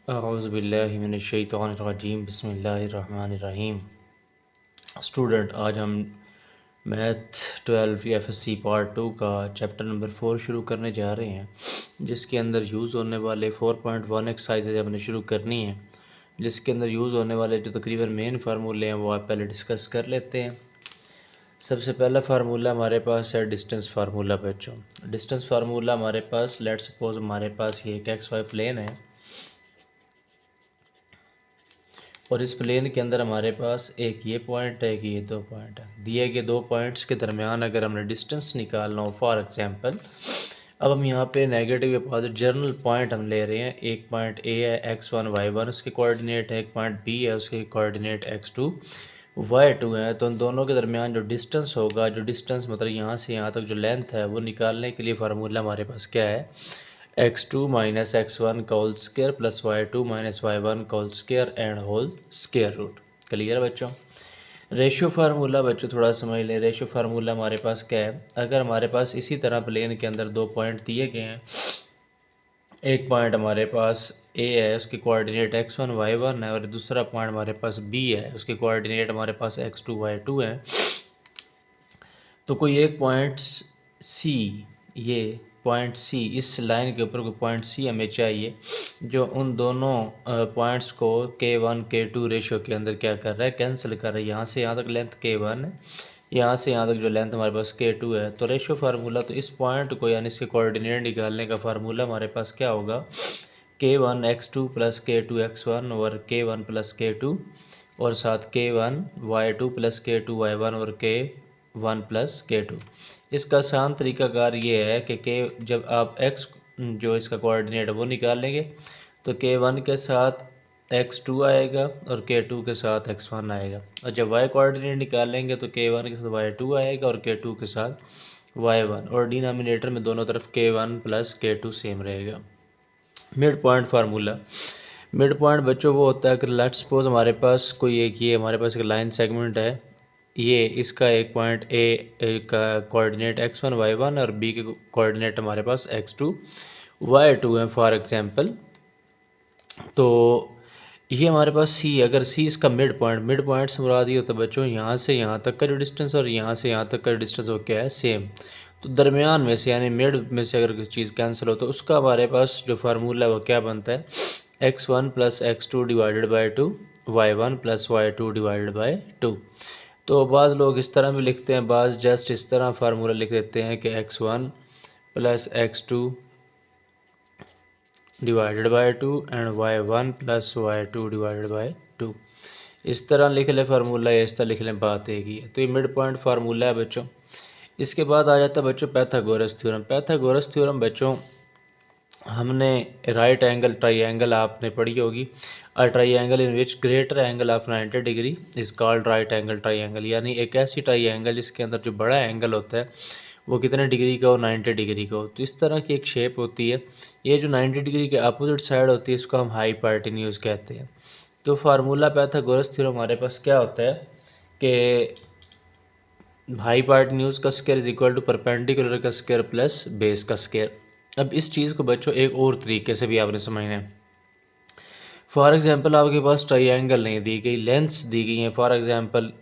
औज़ुबिल्लाहिमिनश्शैतानिर्रजीम बिस्मिल्लाहिर्रहमानिर्रहीम। स्टूडेंट, आज हम मैथ 12 एफएससी पार्ट 2 का चैप्टर नंबर 4 शुरू करने जा रहे हैं, जिसके अंदर यूज़ होने वाले 4.1 एक्सरसाइजेज हमने शुरू करनी है। जिसके अंदर यूज़ होने वाले जो तकरीबन मेन फार्मूले हैं वो आप पहले डिस्कस कर लेते हैं। सबसे पहला फार्मूला हमारे पास है डिस्टेंस फार्मूला। बच्चों, डिस्टेंस फार्मूला हमारे पास, लेट्स सपोज हमारे पास ये एक एक्स वाई प्लेन है और इस प्लेन के अंदर हमारे पास एक ये पॉइंट है, कि ये दो पॉइंट है। दिए गए दो पॉइंट्स के दरमियान अगर हमने डिस्टेंस निकालना हो, फॉर एग्जांपल अब हम यहाँ पे नेगेटिव या पॉजिटिव जर्नल पॉइंट हम ले रहे हैं। एक पॉइंट ए है x1 y1 उसके कोऑर्डिनेट है, एक पॉइंट बी है उसके कोऑर्डिनेट x2 y2 है। तो उन दोनों के दरमियान जो डिस्टेंस होगा, जो डिस्टेंस मतलब यहाँ से यहाँ तक जो लेंथ है, वो निकालने के लिए फार्मूला हमारे पास क्या है, x2 माइनस x1 का whole square plus y2 minus y1 का whole square and whole square root. Clear है बच्चों? रेशियो फार्मूला बच्चों थोड़ा समझ लें। रेशियो फार्मूला हमारे पास क्या है, अगर हमारे पास इसी तरह प्लेन के अंदर दो पॉइंट दिए गए हैं, एक पॉइंट हमारे पास ए है उसके कोऑर्डिनेट x1 y1 है और दूसरा पॉइंट हमारे पास बी है उसके कोऑर्डिनेट हमारे पास x2 y2 है, तो कोई एक पॉइंट सी, ये पॉइंट सी, इस लाइन के ऊपर कोई पॉइंट सी हमें चाहिए जो उन दोनों पॉइंट्स को K1 K2 रेशियो के अंदर क्या कर रहा है, कैंसिल कर रहा है। यहाँ से यहाँ तक लेंथ K1 है, यहाँ से यहाँ तक जो लेंथ हमारे पास K2 है। तो रेशियो फार्मूला, तो इस पॉइंट को यानी इसके कोऑर्डिनेट निकालने का फार्मूला हमारे पास क्या होगा, K1 x2 plus K2 x1 और K1 प्लस K2 और साथ K1 y2 plus K2 y1 और K1 प्लस K2। इसका आसान तरीकाकार ये है कि जब आप x जो इसका कोऑर्डिनेट है वो निकाल लेंगे तो K1 के साथ x2 आएगा और K2 के साथ x1 आएगा, और जब y कोऑर्डिनेट निकाल लेंगे तो K1 के साथ y2 आएगा और K2 के साथ y1, और डिनोमिनेटर में दोनों तरफ K1 प्लस K2 सेम रहेगा। Mid point formula. Mid point बच्चों वो होता है कि लेट्स सपोज हमारे पास कोई एक, ये हमारे पास एक लाइन सेगमेंट है, ये इसका एक पॉइंट ए का कोऑर्डिनेट x1 y1 और बी के कोऑर्डिनेट हमारे पास x2 y2 है फॉर एग्जांपल। तो ये हमारे पास सी, अगर सी इसका मिड पॉइंट से मुराद ये होता है बच्चों, यहाँ से यहाँ तक का जो डिस्टेंस और यहाँ से यहाँ तक का डिस्टेंस वो क्या है, सेम। तो दरमियान में से यानी मिड में से अगर किसी चीज़ कैंसिल हो तो उसका हमारे पास जो फार्मूला है वो क्या बनता है, x1 plus x2 divided by 2 y1 plus y2 divided by 2। तो बाज़ लोग इस तरह भी लिखते हैं, बाज़ जस्ट इस तरह फार्मूला लिख देते हैं कि x1 plus x2 divided by 2 and y1 plus y2 divided by 2। इस तरह लिख लें फार्मूला या इस तरह लिख लें, बात एक ही है। तो ये मिड पॉइंट फार्मूला है बच्चों। इसके बाद आ जाता है बच्चों पैथागोरस थ्योरम। पैथागोरस थ्योरम बच्चों हमने राइट एंगल ट्राइंगल आपने पढ़ी होगी। A triangle in which greater angle of 90 degree is called right angle triangle, यानी एक ऐसी ट्राइंगल जिसके अंदर जो बड़ा एंगल होता है वो कितने डिग्री का हो, 90 डिग्री का हो। तो इस तरह की एक शेप होती है। ये जो 90 डिग्री के अपोजिट साइड होती है इसको हम हाइपोटेन्यूज कहते हैं। तो फार्मूला पैथागोरस थ्योरम हमारे पास क्या होता है कि हाइपोटेन्यूज का square is equal to perpendicular का स्क्वायर प्लस बेस का स्क्वायर। अब इस चीज़ को बच्चों एक और तरीके से भी आपने समझना है। फॉर एग्जांपल आपके पास ट्राइंगल नहीं दी गई, लेंथ्स दी गई हैं। फॉर एग्जांपल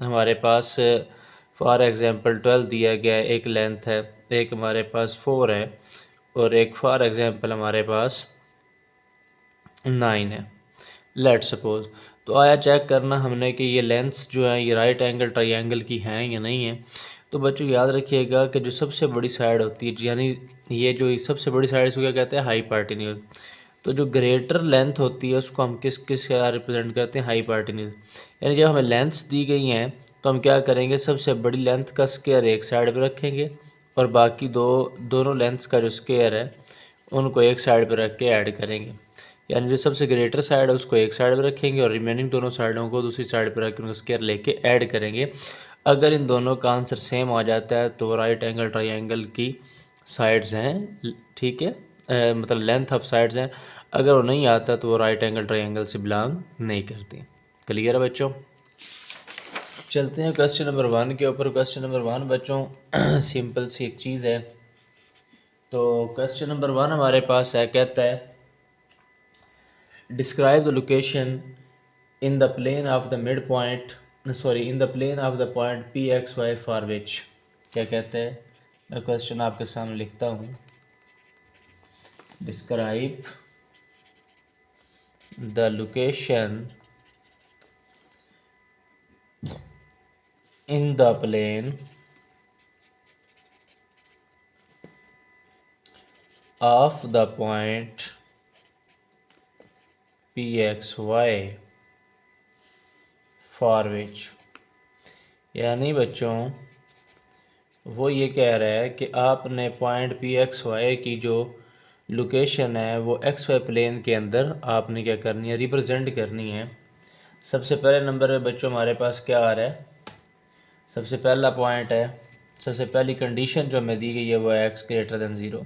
हमारे पास फॉर एग्जांपल 12 दिया गया है, एक लेंथ है, एक हमारे पास 4 है और एक फॉर एग्जांपल हमारे पास 9 है, लेट सपोज। तो आया चेक करना हमने कि ये लेंथ्स जो है ये राइट एंगल ट्राइंगल की हैं या नहीं है। तो बच्चों याद रखिएगा कि जो सबसे बड़ी साइड होती है, यानी ये जो सबसे बड़ी साइड इसको क्या कहते हैं, हाइपोटेन्यूज। तो जो ग्रेटर लेंथ होती है उसको हम किस क्या रिप्रेजेंट करते हैं, हाइपोटेन्यूज। यानी जब हमें लेंथ्स दी गई हैं तो हम क्या करेंगे, सबसे बड़ी लेंथ का स्क्वायर एक साइड पर रखेंगे और बाकी दोनों लेंथ्स का जो स्क्वायर है उनको एक साइड पर रख के ऐड करेंगे। यानी जो सबसे ग्रेटर साइड है उसको एक साइड पर रखेंगे और रिमेनिंग दोनों साइडों को दूसरी साइड पर रख के उनका स्क्वायर लेके ऐड करेंगे। अगर इन दोनों का आंसर सेम आ जाता है तो राइट एंगल ट्राइंगल की साइड्स हैं, ठीक है, मतलब लेंथ ऑफ साइड्स हैं। अगर वो नहीं आता तो वो राइट एंगल ट्राइंगल से बिलोंग नहीं करती। क्लियर है बच्चों? चलते हैं क्वेश्चन नंबर 1 के ऊपर। क्वेश्चन नंबर 1 बच्चों सिंपल सी एक चीज़ है। तो क्वेश्चन नंबर 1 हमारे पास है, कहता है describe the location in the plane of the mid point, sorry in the plane of the point P X Y for which. क्या कहते हैं, मैं क्वेश्चन आपके सामने लिखता हूँ। Describe the location in the plane of the point P X Y for which. यानी बच्चों वो ये कह रहा है कि आपने पॉइंट पी एक्स वाई की जो लोकेशन है वो एक्स वाई प्लेन के अंदर आपने क्या करनी है, रिप्रेजेंट करनी है। सबसे पहले नंबर पे बच्चों हमारे पास क्या आ रहा है, सबसे पहला पॉइंट है, सबसे पहली कंडीशन जो हमें दी गई है वो है एक्स ग्रेटर देन ज़ीरो।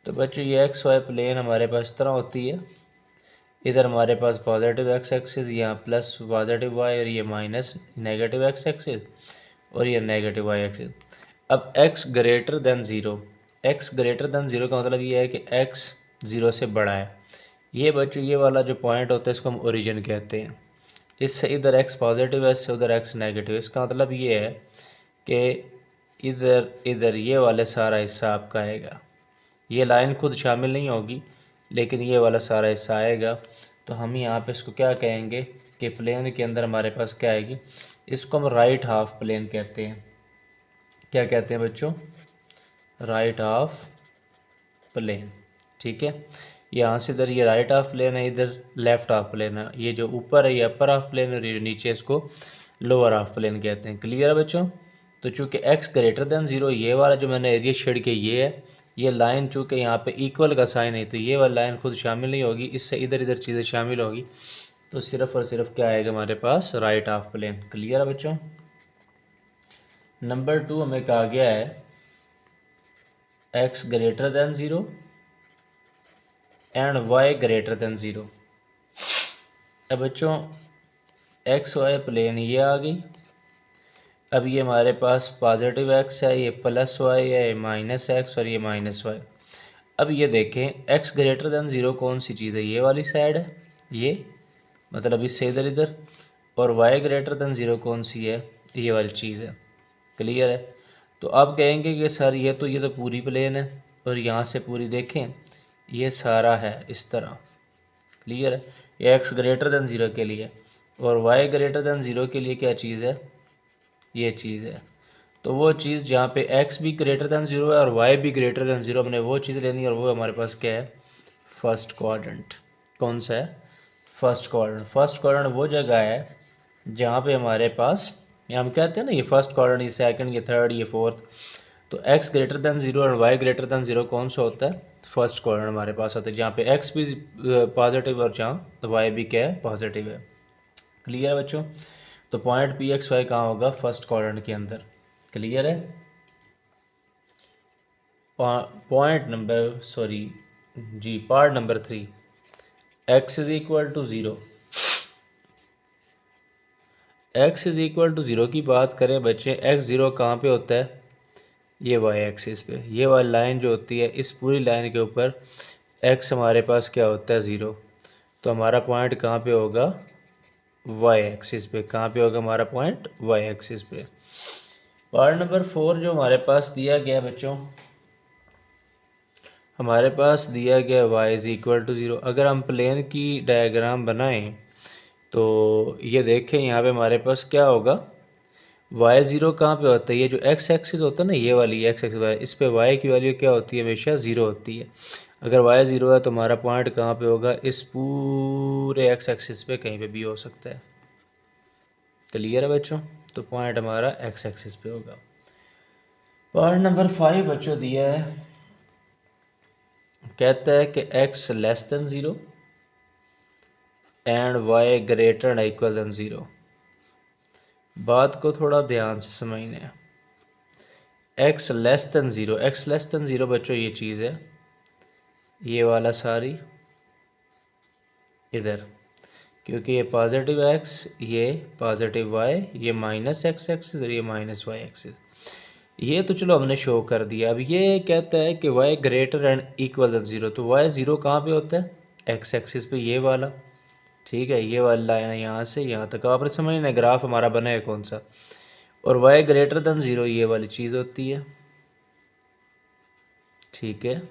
तो बच्चों ये एक्स वाई प्लेन हमारे पास इस तरह होती है, इधर हमारे पास पॉजिटिव एक्स एक्सिस, यहाँ प्लस पॉजिटिव वाई, और ये माइनस नेगेटिव एक्स एक्सिस, और ये नेगेटिव वाई एक्सिस। अब x greater than zero, x greater than zero का मतलब ये है कि x ज़ीरो से बड़ा है। ये बच्चों ये वाला जो पॉइंट होता है इसको हम ओरिजिन कहते हैं। इससे इधर x पॉजिटिव है, इससे उधर x नेगेटिव है। इसका मतलब ये है कि इधर इधर ये वाले सारा हिस्सा आपका आएगा, ये लाइन खुद शामिल नहीं होगी लेकिन ये वाला सारा हिस्सा आएगा। तो हम यहाँ पे इसको क्या कहेंगे कि प्लेन के अंदर हमारे पास क्या आएगी, इसको हम राइट हाफ प्लेन कहते हैं। क्या कहते हैं बच्चों, राइट हाफ प्लेन। ठीक है, यहाँ से इधर ये राइट हाफ प्लेन है, इधर लेफ्ट हाफ प्लेन है। ये जो ऊपर है ये अपर हाफ प्लेन है, और ये नीचे इसको लोअर हाफ प्लेन कहते हैं। क्लियर है बच्चों। तो चूँकि x ग्रेटर देन ज़ीरो, ये वाला जो मैंने एरिया शेड किया ये है, ये लाइन चूँकि यहाँ पे इक्वल का साइन है तो ये वाली लाइन खुद शामिल नहीं होगी, इससे इधर इधर चीज़ें शामिल होगी। तो सिर्फ़ और सिर्फ क्या आएगा हमारे पास, राइट हाफ प्लेन। क्लियर है बच्चों। नंबर 2 हमें कहा गया है x greater than zero and y greater than zero. अब बच्चों एक्स वाई प्लेन ये आ गई। अब ये हमारे पास पॉजिटिव x है, ये प्लस वाई है, ये माइनस एक्स, और ये माइनस वाई। अब ये देखें x ग्रेटर देन ज़ीरो कौन सी चीज़ है, ये वाली साइड है, ये मतलब इससे इधर इधर। और y ग्रेटर देन ज़ीरो कौन सी है, ये वाली चीज़ है। क्लियर है। तो आप कहेंगे कि सर ये तो पूरी प्लेन है, और यहाँ से पूरी देखें ये सारा है इस तरह। क्लियर है। ये x ग्रेटर देन ज़ीरो के लिए, और y ग्रेटर देन ज़ीरो के लिए क्या चीज़ है, ये चीज़ है। तो वो चीज़ जहाँ पे x भी ग्रेटर देन ज़ीरो है और y भी ग्रेटर देन ज़ीरो, हमने वो चीज़ लेनी है, और वो हमारे पास क्या है, फर्स्ट क्वाड्रेंट। कौन सा है, फर्स्ट क्वाड्रेंट। फर्स्ट क्वाड्रेंट वो जगह है जहाँ पे हमारे पास, ये हम कहते हैं ना, ये फर्स्ट क्वाड्रेंट, ये सेकंड, ये थर्ड, ये फोर्थ। तो x ग्रेटर देन ज़ीरो और y ग्रेटर देन ज़ीरो कौन सा होता है, फर्स्ट क्वाड्रेंट हमारे पास होता है, जहाँ पे x भी पॉजिटिव और जहाँ y भी क्या है, पॉजिटिव है। क्लियर है बच्चों। तो पॉइंट पी एक्स वाई कहाँ होगा, फर्स्ट क्वाड्रेंट के अंदर। क्लियर है। Point number part number 3, x is equal to zero. x is equal to zero की बात करें बच्चे, x ज़ीरो कहाँ पे होता है, ये y एक्सिस पे। ये वाली लाइन जो होती है, इस पूरी लाइन के ऊपर x हमारे पास क्या होता है, ज़ीरो। तो हमारा पॉइंट कहाँ पे होगा, y एक्सिस पे। कहाँ पे होगा हमारा पॉइंट, y एक्सिस पे। पार्ट नंबर 4 जो हमारे पास दिया गया बच्चों, हमारे पास दिया गया y is equal to zero. अगर हम प्लेन की डायग्राम बनाएं तो ये देखें यहाँ पे हमारे पास क्या होगा, y ज़ीरो कहाँ पे होता है, ये जो x एक्सिस होता है ना, ये वाली x एक्सिस y, इस पे y की वैल्यू क्या होती है, हमेशा ज़ीरो होती है। अगर y ज़ीरो है तो हमारा पॉइंट कहाँ पे होगा, इस पूरे x एक्सिस पे कहीं पे भी हो सकता है। क्लियर है बच्चों। तो पॉइंट हमारा x एक्सिस पे होगा। पॉइंट नंबर 5 बच्चों दिया है, कहता है कि x less than zero and y greater equal than zero. बात को थोड़ा ध्यान से समझना है। x less than zero, x less than zero बच्चों ये चीज़ है, ये वाला सारी इधर, क्योंकि ये पॉजिटिव x, ये पॉजिटिव y, ये माइनस x एक्सिस और ये माइनस y एक्सिस। ये तो चलो हमने शो कर दिया। अब ये कहता है कि y greater and equal than zero. तो y ज़ीरो कहाँ पे होता है, एक्स एक्सिस पे ये वाला, ठीक है, ये वाला लाइन है यहाँ से यहाँ तक। आपने समझना ग्राफ हमारा बना है कौन सा, और वाई ग्रेटर देन ज़ीरो ये वाली चीज़ होती है, ठीक है।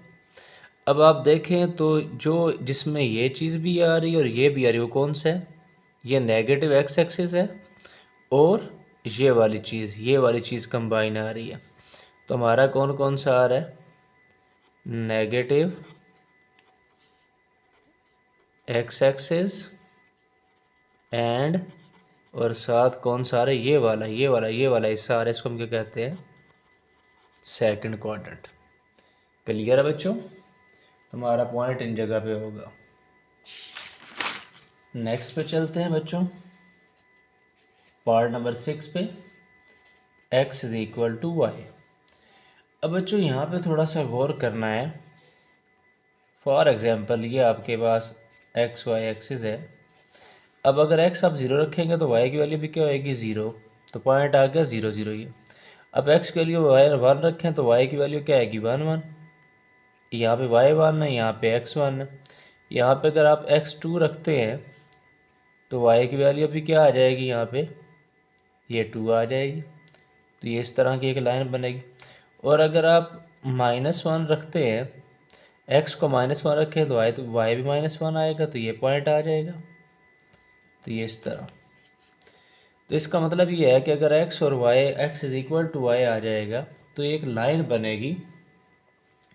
अब आप देखें तो जो जिसमें ये चीज़ भी आ रही है और ये भी आ रही है वो कौन सा है, ये नेगेटिव एक्स एक्सिस है, और ये वाली चीज़ कंबाइन आ रही है। तो हमारा कौन कौन सा आ रहा है, नेगेटिव एक्स एक्सिस एंड, और साथ कौन सा आ रहा है, ये वाला हिस्सा आ रहा है, इसको हम क्या कहते हैं, सेकंड क्वाड्रेंट। क्लियर है बच्चों, तुम्हारा पॉइंट इन जगह पे होगा। नेक्स्ट पे चलते हैं बच्चों, पार्ट नंबर 6 पे, x is equal to Y. अब बच्चों यहाँ पे थोड़ा सा गौर करना है। फॉर एग्जांपल ये आपके पास एक्स वाई एक्सिस है। अब अगर x आप ज़ीरो रखेंगे तो y की वैल्यू भी क्या होएगी, ज़ीरो। तो पॉइंट आ गया ज़ीरो ज़ीरो ये। अब x की वैल्यू वन रखें तो y की वैल्यू क्या आएगी, वन वन। यहाँ पे y वन है, यहाँ पे x वन है। यहाँ पे अगर आप x2 रखते हैं तो y की वैल्यू भी क्या आ जाएगी, यहाँ पे ये 2 आ जाएगी। तो ये इस तरह की एक लाइन बनेगी। और अगर आप -1 रखते हैं, x को -1 रखें तो y भी -1 आएगा, तो ये पॉइंट आ जाएगा। तो ये इस तरह। तो इसका मतलब ये है कि अगर x और y, x is equal to y आ जाएगा तो एक लाइन बनेगी।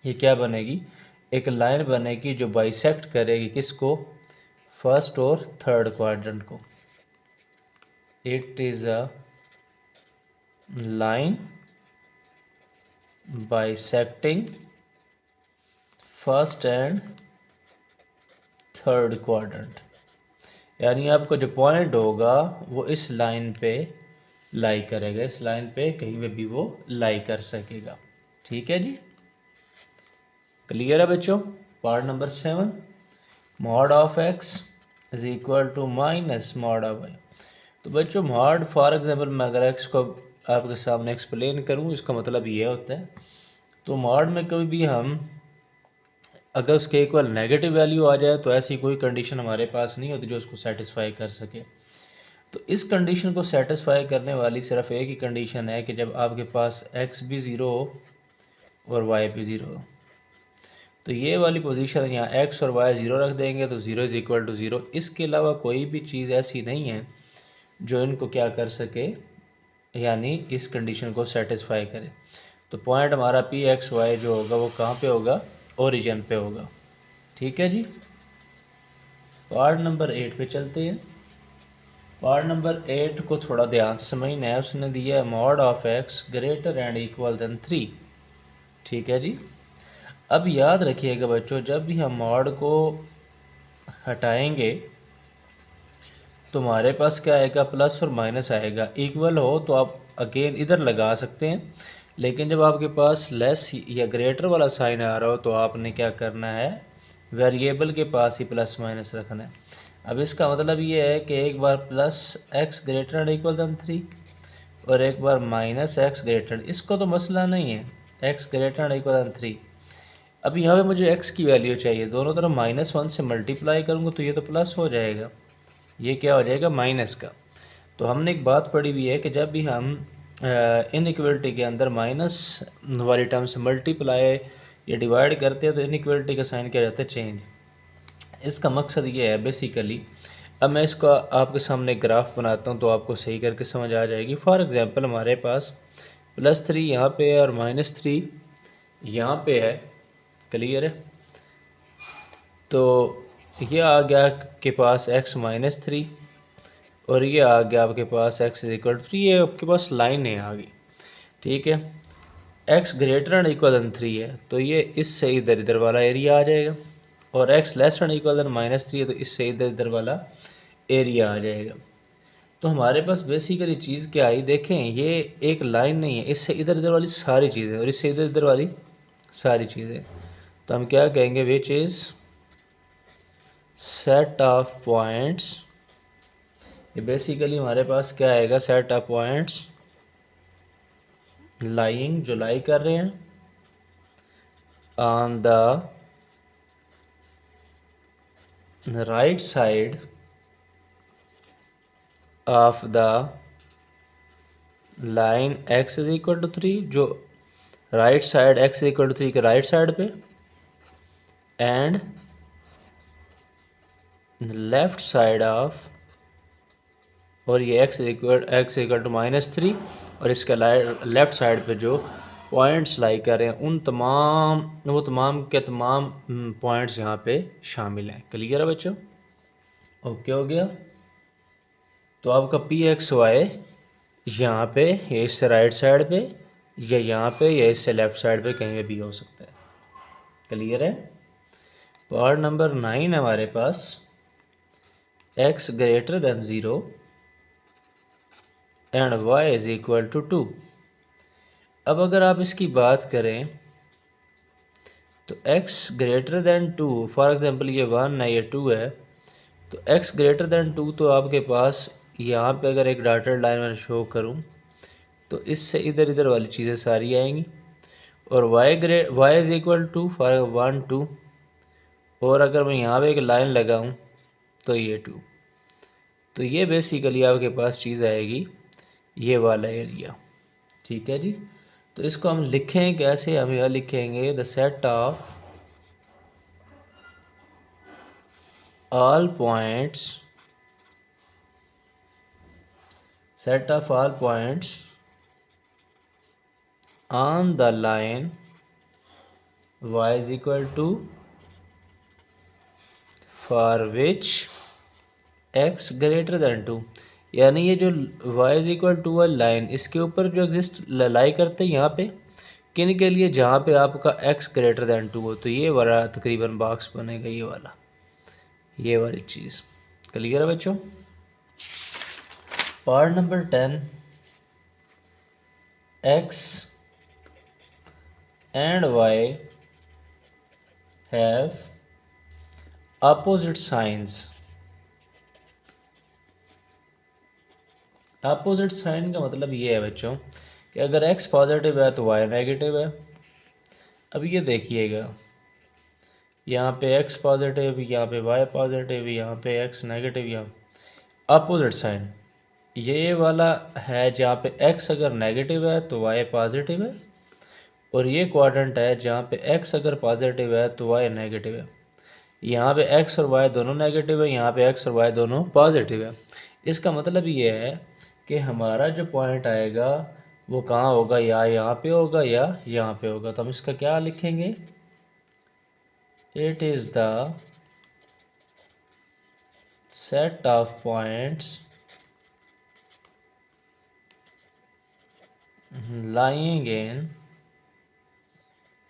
ये क्या बनेगी, एक लाइन बनेगी जो बाइसेक्ट करेगी किसको, फर्स्ट और थर्ड क्वाड्रेंट को। It is a line bisecting first and third quadrant. यानी आपको जो पॉइंट होगा वो इस लाइन पे लाई करेगा, इस लाइन पे कहीं पे भी वो लाई कर सकेगा। ठीक है जी, क्लियर है बच्चों। Part number 7, mod of x is equal to minus mod of y। तो बच्चों मॉड, फॉर एग्जांपल मैं अगर x को आपके सामने एक्सप्लेन करूँ, इसका मतलब ये होता है, तो मॉड में कभी भी हम अगर उसके इक्वल नेगेटिव वैल्यू आ जाए तो ऐसी कोई कंडीशन हमारे पास नहीं होती जो उसको सेटिस्फाई कर सके। तो इस कंडीशन को सेटिस्फाई करने वाली सिर्फ एक ही कंडीशन है कि जब आपके पास x भी ज़ीरो हो और y भी ज़ीरो हो। तो ये वाली पोजीशन यहाँ x और y ज़ीरो रख देंगे तो zero is equal to zero. इसके अलावा कोई भी चीज़ ऐसी नहीं है जो इनको क्या कर सके, यानी इस कंडीशन को सेटिस्फाई करे। तो पॉइंट हमारा पी एक्स वाई जो होगा वो कहाँ पे होगा, ओरिजिन पे होगा। ठीक है जी। पार्ट नंबर 8 पे चलते हैं। पार्ट नंबर 8 को थोड़ा ध्यान से समझना है। उसने दिया है mod of X greater and equal than 3। ठीक है जी। अब याद रखिएगा बच्चों, जब भी हम मॉड को हटाएंगे तो हमारे पास क्या आएगा, प्लस और माइनस आएगा। इक्वल हो तो आप अगेन इधर लगा सकते हैं, लेकिन जब आपके पास लेस या ग्रेटर वाला साइन आ रहा हो तो आपने क्या करना है, वेरिएबल के पास ही प्लस माइनस रखना है। अब इसका मतलब ये है कि एक बार plus x greater and equal than 3 और एक बार माइनस एक्स ग्रेटर, इसको तो मसला नहीं है, X greater and equal than 3। अब यहाँ पे मुझे x की वैल्यू चाहिए, दोनों तरफ -1 से मल्टीप्लाई करूँगा तो ये तो प्लस हो जाएगा, ये क्या हो जाएगा, माइनस का। तो हमने एक बात पढ़ी हुई है कि जब भी हम इनइक्वलिटी के अंदर माइनस वाली टर्म से मल्टीप्लाई या डिवाइड करते हैं तो इनइक्वलिटी का साइन क्या जाता है, चेंज। इसका मकसद ये है बेसिकली। अब मैं इसका आपके सामने ग्राफ बनाता हूँ तो आपको सही करके समझ आ जाएगी। फॉर एग्जांपल हमारे पास +3 यहाँ पे है और -3 यहाँ पे है। क्लियर है। तो ये आ गया आपके पास x -3 और ये आ गया आपके पास x इज इक्वल 3। ये आपके पास लाइन है आ गई। ठीक है, x greater and equal than 3 है तो ये इससे इधर इधर वाला एरिया आ जाएगा, और x less and equal than -3 है तो इससे इधर इधर वाला एरिया आ जाएगा। तो हमारे पास बेसिकली चीज़ क्या आई, देखें ये एक लाइन नहीं है, इससे इधर इधर वाली सारी चीज़ें और इससे इधर इधर वाली सारी चीज़ें। तो हम क्या कहेंगे, which is set of points. ये बेसिकली हमारे पास क्या आएगा, सेट ऑफ पॉइंट्स लाइंग, जो लाई कर रहे हैं on the right side of the line x is equal to 3, जो right side x is equal to 3 के राइट साइड पे, एंड लेफ्ट साइड ऑफ, और ये x इक्वल टू -3, और इसके लेफ्ट साइड पे जो पॉइंट्स लाई कर रहे हैं वो तमाम के तमाम पॉइंट्स यहाँ पे शामिल हैं। क्लियर है बच्चों? ओके हो गया। तो आपका PXY यहाँ पे, ये इससे राइट साइड पे, या यहाँ पे, या इससे लेफ्ट साइड पे कहीं भी हो सकता है। क्लियर है? पार्ट नंबर 9 है हमारे पास, x greater than 0 and y is equal to 2। अब अगर आप इसकी बात करें तो x greater than 2, for example ये 1 है, ये 2 है, तो x ग्रेटर देन 2, तो आपके पास यहाँ पे अगर एक डॉटेड लाइन में शो करूँ तो इससे इधर इधर वाली चीज़ें सारी आएंगी, और y is equal to for 1 2, और अगर मैं यहाँ पे एक लाइन लगाऊँ तो ये 2, तो ये बेसिकली आपके पास चीज़ आएगी ये वाला एरिया। ठीक है जी। तो इसको हम लिखें कैसे? हम यह लिखेंगे the set of all points on the line y is equal to for which x greater than 2, यानी ये जो y इज इक्वल टू वाली लाइन, इसके ऊपर जो एग्जिस्ट लाई करते हैं यहाँ पे, किन के लिए? जहाँ पे आपका x ग्रेटर देन 2 हो, तो ये वाला तकरीबन बॉक्स बनेगा, ये वाली चीज़। क्लियर है बच्चों? Part number 10, x and y have opposite signs. Opposite sign का मतलब ये है बच्चों कि अगर x पॉजिटिव है तो y नेगेटिव है। अब ये देखिएगा, यहाँ पे x पॉजिटिव, यहाँ पे y पॉजिटिव, यहाँ पे x नेगेटिव, यहाँ अपोजिट साइन ये वाला है जहाँ पे x अगर नेगेटिव है तो y पॉजिटिव है, और ये क्वाड्रेंट है जहाँ पे x अगर पॉजिटिव है तो y नेगेटिव है। यहाँ पे x और y दोनों नेगेटिव है, यहाँ पे x और y दोनों पॉजिटिव है। इसका मतलब ये है कि हमारा जो पॉइंट आएगा वो कहाँ होगा? या यहाँ पे होगा या यहाँ पे होगा। तो हम इसका क्या लिखेंगे? It is the set of points lying in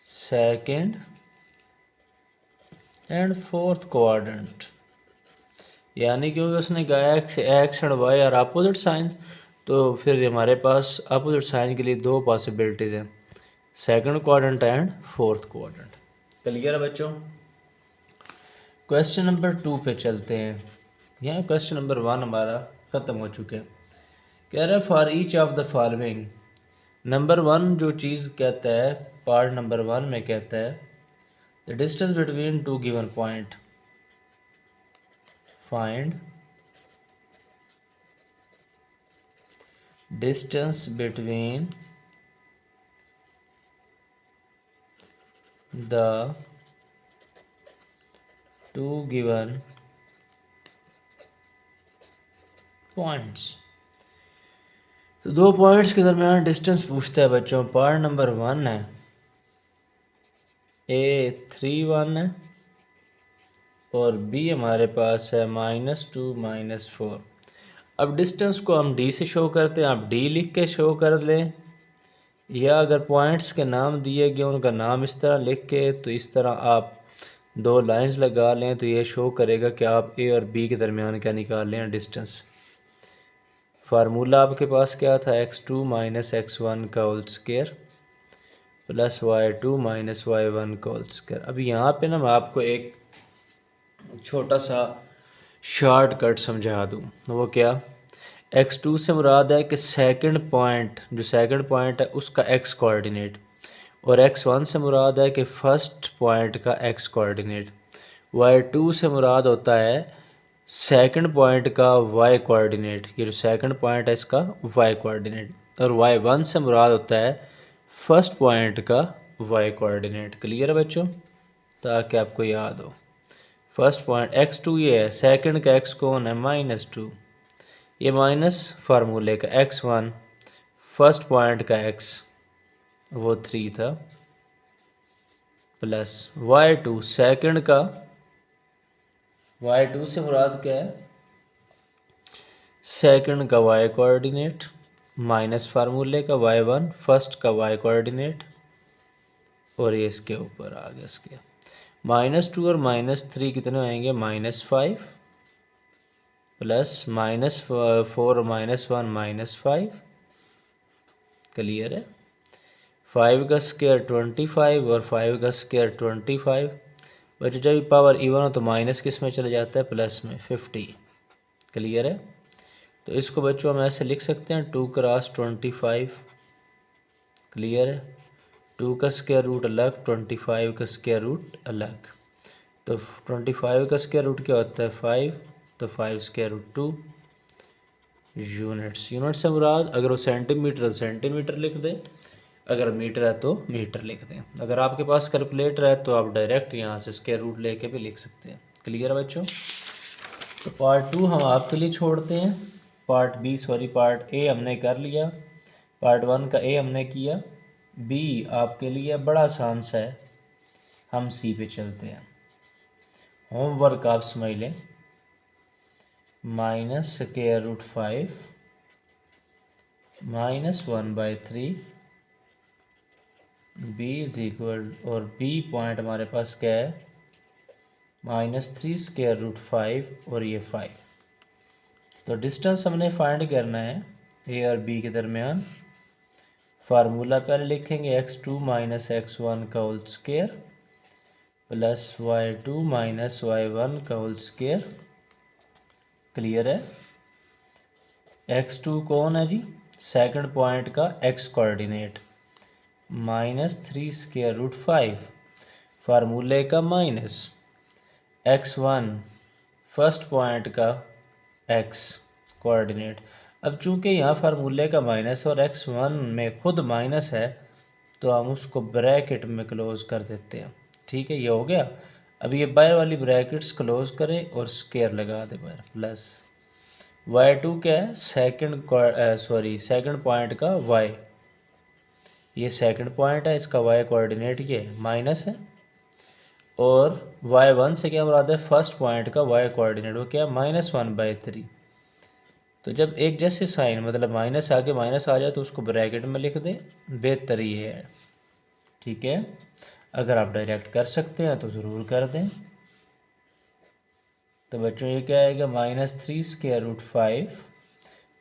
second and fourth quadrant. यानी क्योंकि उसने कहा X and Y are opposite signs, तो फिर हमारे पास अपोजिट साइन के लिए दो पॉसिबिलिटीज़ हैं, second quadrant and fourth quadrant. Clear है बच्चों? क्वेश्चन नंबर 2 पे चलते हैं। यहाँ क्वेश्चन नंबर 1 हमारा ख़त्म हो चुका है। कह रहा है for each of the following. Number 1 जो चीज़ कहता है, पार्ट नंबर 1 में कहता है the distance between two given point, find distance between the two given points। तो दो पॉइंट्स के दरमियान डिस्टेंस पूछता है बच्चों। पार्ट नंबर 1 है, A31 है, और B हमारे पास है -2 -4। अब डिस्टेंस को हम D से शो करते हैं, आप D लिख के शो कर लें, या अगर पॉइंट्स के नाम दिए गए उनका नाम इस तरह लिख के, तो इस तरह आप दो लाइंस लगा लें तो ये शो करेगा कि आप A और B के दरमियान क्या निकाल लें, डिस्टेंस। फार्मूला आपके पास क्या था? x2 - x1 का whole square plus y2 - y1 का होल स्क्वायर। अब यहाँ पे ना मैं आपको एक छोटा सा शॉर्टकट समझा दूँ। वो क्या? x2 से मुराद है कि सेकंड पॉइंट, जो सेकंड पॉइंट है उसका x कोऑर्डिनेट, और x1 से मुराद है कि फर्स्ट पॉइंट का x कोऑर्डिनेट, y2 से मुराद होता है सेकंड पॉइंट का y कोऑर्डिनेट, ये जो सेकंड पॉइंट है इसका y कोऑर्डिनेट, और y1 से मुराद होता है फर्स्ट पॉइंट का y कोऑर्डिनेट। क्लियर है बच्चों, ताकि आपको याद हो। फर्स्ट पॉइंट x2 ये है, सेकंड का x कौन है -2, ये माइनस फार्मूले का x1 फर्स्ट पॉइंट का x वो 3 था, प्लस y2 सेकंड का, y2 से मुराद क्या है सेकंड का y कोऑर्डिनेट, माइनस फार्मूले का y1 फर्स्ट का y कोऑर्डिनेट, और ये इसके ऊपर आ गया इसके -2 और -3 कितने आएंगे -5, प्लस -4 और -1 -5। क्लियर है। 5 का स्क्वायर 25 और 5 का स्क्वायर 25। बच्चों जब पावर इवन हो तो माइनस किस में चला जाता है, प्लस में 50। क्लियर है। तो इसको बच्चों हम ऐसे लिख सकते हैं 2 क्रॉस 25। क्लियर है। 2 का स्क्वायर रूट अलग, 25 का स्क्वायर रूट अलग। तो 25 का स्क्वायर रूट क्या होता है 5, तो 5 स्क्वायर रूट 2 यूनिट्स। यूनिट से मुराद अगर वो सेंटीमीटर है सेंटीमीटर लिख दें, अगर मीटर है तो मीटर लिख दें। अगर आपके पास कैलकुलेटर है तो आप डायरेक्ट यहाँ से स्क्वायर रूट लेके भी लिख सकते हैं। क्लियर है बच्चों। तो पार्ट 2 हम आपके लिए छोड़ते हैं, पार्ट ए हमने कर लिया, पार्ट 1 का ए हमने किया, बी आपके लिए बड़ा आसान सा है। हम सी पे चलते हैं। होमवर्क आप समझ लें, -√5 -1/3 b इज इक्वल, और बी पॉइंट हमारे पास क्या है -3√5 और ये 5। तो डिस्टेंस हमने फाइंड करना है ए और बी के दरमियान। फार्मूला पहले लिखेंगे x2 - x1 का whole square plus y2 - y1 का होल स्क्वायर। क्लियर है। x2 कौन है जी, सेकंड पॉइंट का x कोऑर्डिनेट, -3√5 फार्मूले का माइनस x1 फर्स्ट पॉइंट का x कोऑर्डिनेट। अब चूंकि यहाँ फार्मूले का माइनस और x1 में खुद माइनस है तो हम उसको ब्रैकेट में क्लोज कर देते हैं। ठीक है, ये हो गया। अब ये बाहर वाली ब्रैकेट्स क्लोज करें और स्क्वायर लगा दे बाहर, प्लस y2 क्या है सेकंड पॉइंट का y, ये सेकंड पॉइंट है, इसका y कोऑर्डिनेट ये माइनस है, और y1 से क्या मुराद है फर्स्ट पॉइंट का y कोऑर्डिनेट, वो क्या -1/3। तो जब एक जैसे साइन मतलब माइनस आगे माइनस आ जाए तो उसको ब्रैकेट में लिख दें, बेहतर ये है। ठीक है, अगर आप डायरेक्ट कर सकते हैं तो ज़रूर कर दें। तो बच्चों ये क्या आएगा -3√5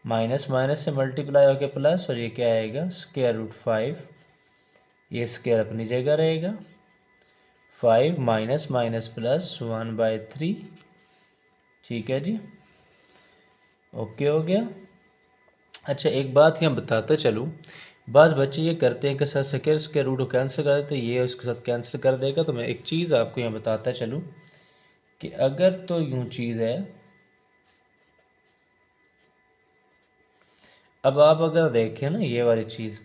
माइनस माइनस से मल्टीप्लाई होकर प्लस, और ये क्या आएगा √5, ये स्क्वायर अपनी जगह रहेगा, 5 माइनस माइनस प्लस 1/3। ठीक है जी, ओके हो गया। अच्छा एक बात यहाँ बताते चलूँ, बाज़ बच्चे ये करते हैं कि सर सेकेंड्स के रूट को कैंसिल कर देते, ये उसके साथ कैंसिल कर देगा। तो मैं एक चीज़ आपको यहाँ बताता चलूँ कि अगर तो यूँ चीज़ है, अब आप अगर देखें ना ये वाली चीज़,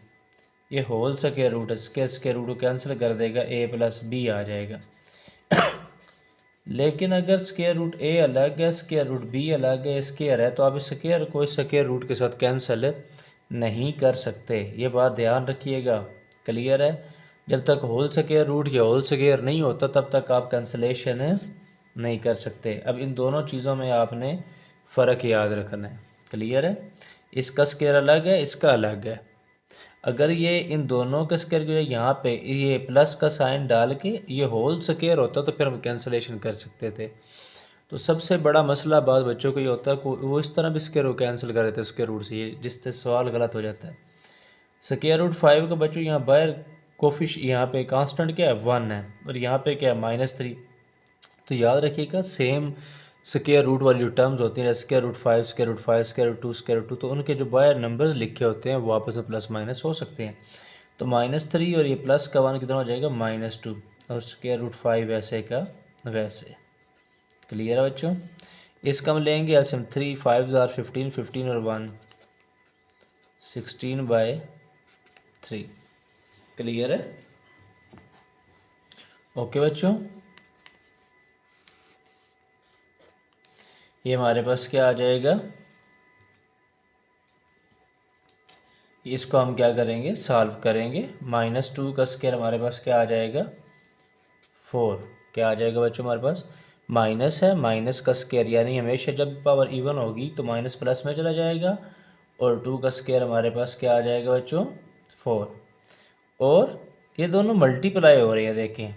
ये होल स्क्वायर रूट है, स्क्वायर रूट को कैंसिल कर देगा, a + b आ जाएगा। लेकिन अगर स्क्वायर रूट a अलग है, स्क्वायर रूट b अलग है, स्क्वायर है, तो आप इस स्क्वायर को इस स्क्वायर रूट के साथ कैंसिल नहीं कर सकते, ये बात ध्यान रखिएगा। क्लियर है। जब तक होल स्क्वायर रूट या होल स्क्वायर नहीं होता तब तक आप कैंसिलेशन नहीं कर सकते। अब इन दोनों चीज़ों में आपने फ़र्क याद रखना है। क्लियर है। इसका स्क्वायर अलग है, इसका अलग है। अगर ये इन दोनों का स्क्वायर जो है यहाँ पे ये प्लस का साइन डाल के ये होल स्क्वायर होता तो फिर हम कैंसिलेशन कर सकते थे। तो सबसे बड़ा मसला बाद बच्चों को ये होता है कि वो इस तरह भी स्क्वायर को कैंसिल कर देते हैं स्क्वायर रूट से, ये जिससे सवाल गलत हो जाता है। √5 का बच्चों यहाँ बाहर कोफिश यहाँ पे कांस्टेंट क्या है 1 है, और यहाँ पे क्या है -3। तो याद रखिएगा सेम स्क्वायर रूट वाली जो टर्म्स होती हैं, √5 √2 √2, तो उनके जो बाहर नंबर्स लिखे होते हैं वो आपस में प्लस माइनस हो सकते हैं। तो -3 और ये प्लस का 1 कितना हो जाएगा -2, और √5 वैसे का वैसे। क्लियर है बच्चों। इसका हम लेंगे एल्सियम 3 5 जार 15 15 और 1 16/3। क्लियर है। ओके बच्चों, ये हमारे पास क्या आ जाएगा, इसको हम क्या करेंगे, सॉल्व करेंगे। -2 का स्क्वायर हमारे पास क्या आ जाएगा, 4। क्या आ जाएगा बच्चों हमारे पास, माइनस है, माइनस का स्क्वायर यानी हमेशा जब पावर इवन होगी तो माइनस प्लस में चला जाएगा, और 2 का स्क्वायर हमारे पास क्या आ जाएगा बच्चों, 4। और ये दोनों मल्टीप्लाई हो रही है, देखें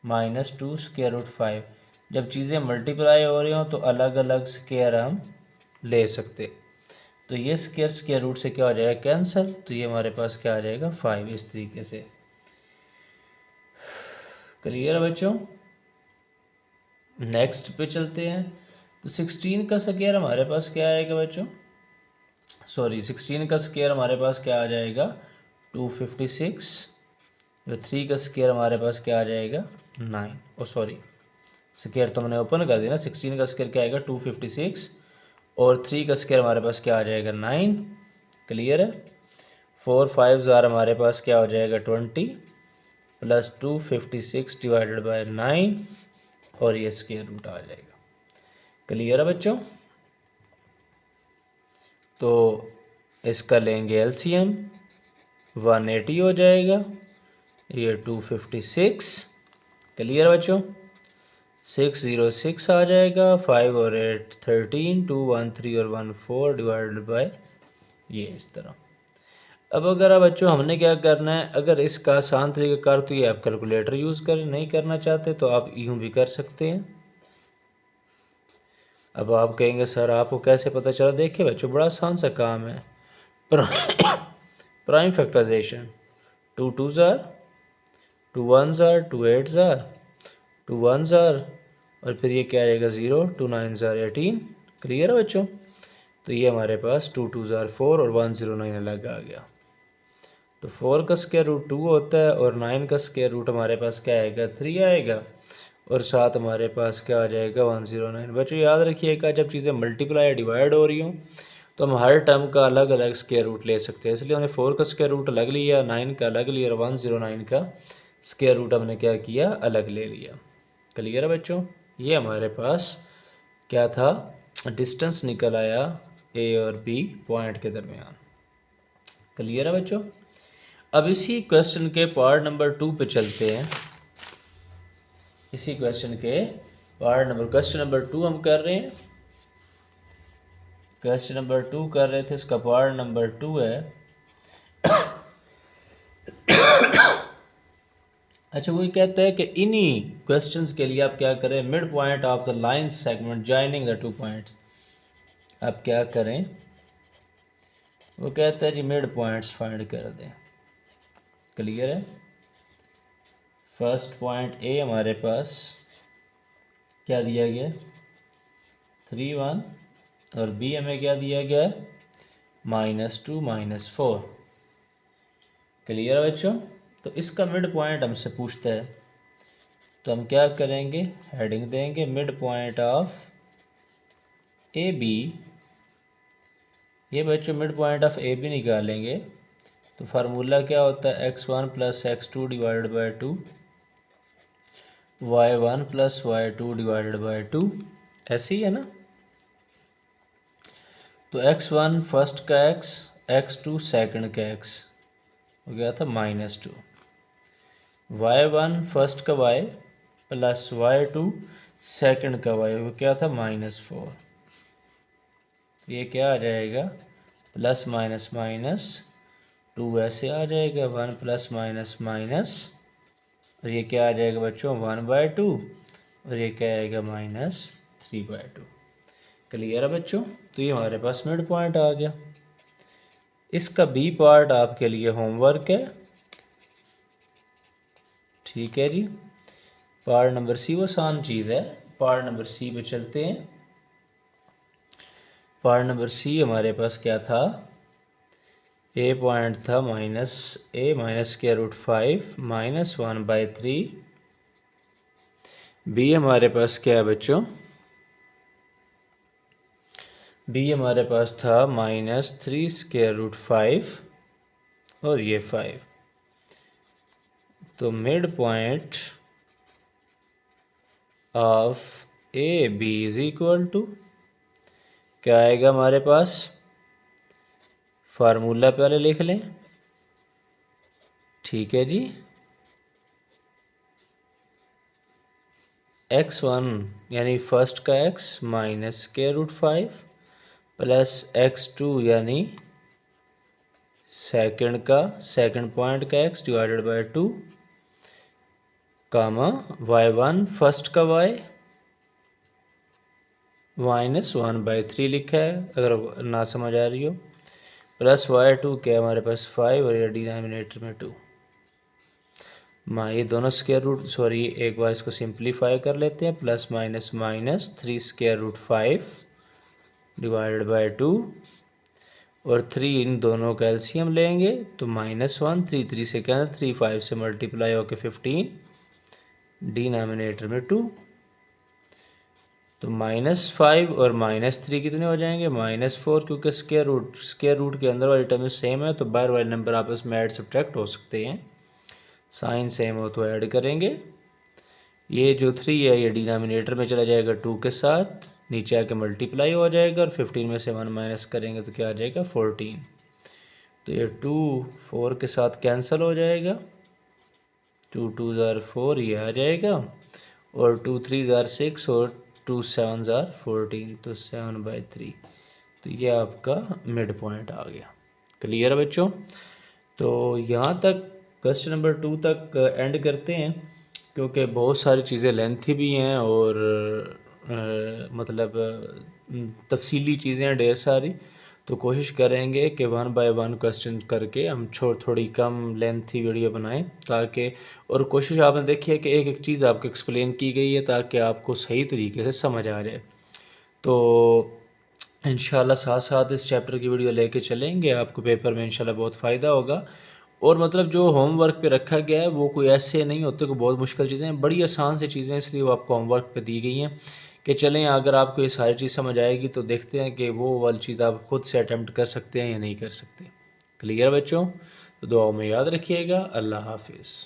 -2 स्क्वायर रूट 5। जब चीज़ें मल्टीप्लाई हो रही हों तो अलग अलग स्क्वायर हम ले सकते। तो ये स्क्वायर रूट से क्या हो जाएगा, कैंसिल। तो ये हमारे पास क्या आ जाएगा, 5। इस तरीके से। क्लियर है बच्चों। नेक्स्ट पे चलते हैं। तो 16 का स्क्वायर हमारे पास क्या आएगा बच्चों, सॉरी 16 का स्क्वायर हमारे पास क्या आ जाएगा, 256। 3 का स्क्वायर हमारे पास क्या आ जाएगा, 9। ओ सॉरी, स्क्वायर तो मैंने ओपन कर दिया ना। 16 का स्क्वायर क्या आएगा, 256, और 3 का स्क्वायर हमारे पास क्या आ जाएगा, 9। क्लियर है। 4 5 जार हमारे पास क्या हो जाएगा, 20 प्लस 256 डिवाइडेड बाय 9, और ये स्क्वायर रूट आ जाएगा। क्लियर है बच्चों। तो इसका लेंगे एलसीएम, 180 हो जाएगा, ये 256। क्लियर है बच्चों। 606 आ जाएगा, 5 और 8 13, 2 1 3 और 1 4 डिवाइडेड बाय ये इस तरह। अब अगर बच्चों हमने क्या करना है, अगर इसका आसान तरीका कर तो ये आप कैलकुलेटर यूज़ करें, नहीं करना चाहते तो आप यूँ भी कर सकते हैं। अब आप कहेंगे सर आपको कैसे पता चला, देखिए बच्चों बड़ा आसान सा काम है। प्राइम फैक्टराइजेशन, 2 2 जार, 2 1 जार, 2 8 जार, 2 1 जार, और फिर ये क्या आएगा 0, 2 9 जार 18। क्लियर है बच्चों। तो ये हमारे पास 2 2 जार 4 और 109 अलग आ गया। तो 4 का स्क्वायर रूट 2 होता है, और 9 का स्क्वायर रूट हमारे पास क्या आएगा, 3 आएगा, और साथ हमारे पास क्या आ जाएगा, 109। बच्चों याद रखिएगा, जब चीज़ें मल्टीप्लाई डिवाइड हो रही हों तो हम हर टर्म का अलग अलग स्क्वायर रूट ले सकते हैं। इसलिए हमने 4 का स्क्वायर रूट अलग लिया, 9 का अलग लिया, और 109 का स्क्वायर रूट हमने क्या किया, अलग ले लिया। क्लियर है बच्चों। ये हमारे पास क्या था, डिस्टेंस निकल आया ए और बी पॉइंट के दरमियान। क्लियर है बच्चों। अब इसी क्वेश्चन के पार्ट नंबर 2 पे चलते हैं। इसी क्वेश्चन के क्वेश्चन नंबर 2 हम कर रहे हैं। क्वेश्चन नंबर 2 कर रहे थे, इसका पार्ट नंबर 2 है। अच्छा, वो कहता है कि इन्हीं क्वेश्चंस के लिए आप क्या करें, mid point of the line segment joining the 2 points. आप क्या करें, वो कहता है जी मिड पॉइंट्स फाइंड कर दें। क्लियर है। फर्स्ट पॉइंट ए हमारे पास क्या दिया गया, 3 1, और बी हमें क्या दिया गया है, -2 -4। क्लियर है बच्चों। तो इसका मिड पॉइंट हमसे पूछता है, तो हम क्या करेंगे, हेडिंग देंगे mid point of A B. ये बच्चों mid point of A B निकालेंगे तो फार्मूला क्या होता है, x1 + x2 divided by 2, y1 + y2 divided by 2। ऐसे ही है ना। तो x1 फर्स्ट का x, x2 सेकंड का x हो गया था -2, y1 फर्स्ट का y प्लस y2 सेकंड का y हो क्या था -4। ये क्या आ जाएगा, प्लस माइनस माइनस 2 ऐसे आ जाएगा, 1 + माइनस माइनस, और ये क्या आ जाएगा बच्चों, 1/2, और ये क्या आएगा -3/2। क्लियर है बच्चों। तो ये हमारे पास मिड पॉइंट आ गया। इसका बी पार्ट आपके लिए होमवर्क है। ठीक है जी। पार्ट नंबर सी वो आसान चीज़ है। पार्ट नंबर सी पे चलते हैं। पार्ट नंबर सी हमारे पास क्या था, ए पॉइंट था -a -√5 -1/3, बी हमारे पास क्या है बच्चों, बी हमारे पास था -3√5 और ये 5। तो mid point of A B is equal to क्या आएगा हमारे पास, फार्मूला पहले लिख लें, ठीक है जी। x1 यानी फर्स्ट का x -√5 प्लस x2 यानी सेकंड पॉइंट का x divided by 2 comma y1 first का y -1/3 लिखा है अगर ना समझ आ रही हो, प्लस y2 क्या है हमारे पास 5 और ये डिनोमिनेटर में 2। ये दोनों स्क्वायर रूट, सॉरी एक बार इसको सिंप्लीफाई कर लेते हैं, plus minus minus 3√5 divided by 2 और 3 इन दोनों का एलसीएम लेंगे तो -1, 3 3 से कैंसिल, 3 5 से मल्टीप्लाई होकर 15, डिनोमिनेटर में 2। तो -5 और -3 कितने हो जाएंगे, -4, क्योंकि स्क्वायर रूट के अंदर वाली टर्म सेम है तो बाहर वाले नंबर आपस में ऐड सब्ट्रैक्ट हो सकते हैं, साइन सेम हो तो ऐड करेंगे। ये जो 3 है ये डिनोमिनेटर में चला जाएगा 2 के साथ, नीचे आके मल्टीप्लाई हो जाएगा और 15 में से 1 माइनस करेंगे तो क्या आ जाएगा 14। तो ये 2 4 के साथ कैंसिल हो जाएगा, 2 2 ज़ार 4 ये आ जाएगा और 2 3 ज़ार 6 और 2 7 ज़ार 14, तो 7/3। तो ये आपका मिड पॉइंट आ गया। क्लियर है बच्चों। तो यहाँ तक क्वेश्चन नंबर 2 तक एंड करते हैं, क्योंकि बहुत सारी चीज़ें लेंथी भी हैं और मतलब तफसीली चीज़ें हैं ढेर सारी। तो कोशिश करेंगे कि 1 बाय 1 क्वेश्चन करके हम थोड़ी कम लेंथी वीडियो बनाएं, ताकि और कोशिश आपने देखी है कि एक एक चीज़ आपको एक्सप्लेन की गई है ताकि आपको सही तरीके से समझ आ जाए। तो इंशाल्लाह साथ साथ इस चैप्टर की वीडियो लेके चलेंगे, आपको पेपर में इंशाल्लाह बहुत फ़ायदा होगा। और मतलब जो होमवर्क पे रखा गया है वो कोई ऐसे नहीं होते कोई बहुत मुश्किल चीज़ें हैं, बड़ी आसान सी चीज़ें, इसलिए वो आपको होमवर्क पे दी गई हैं कि चलें अगर आपको ये सारी चीज़ समझ आएगी तो देखते हैं कि वो वाली चीज़ आप खुद से अटैम्प्ट कर सकते हैं या नहीं कर सकते। क्लियर बच्चों। तो दुआओं में याद रखिएगा। अल्लाह हाफिज़।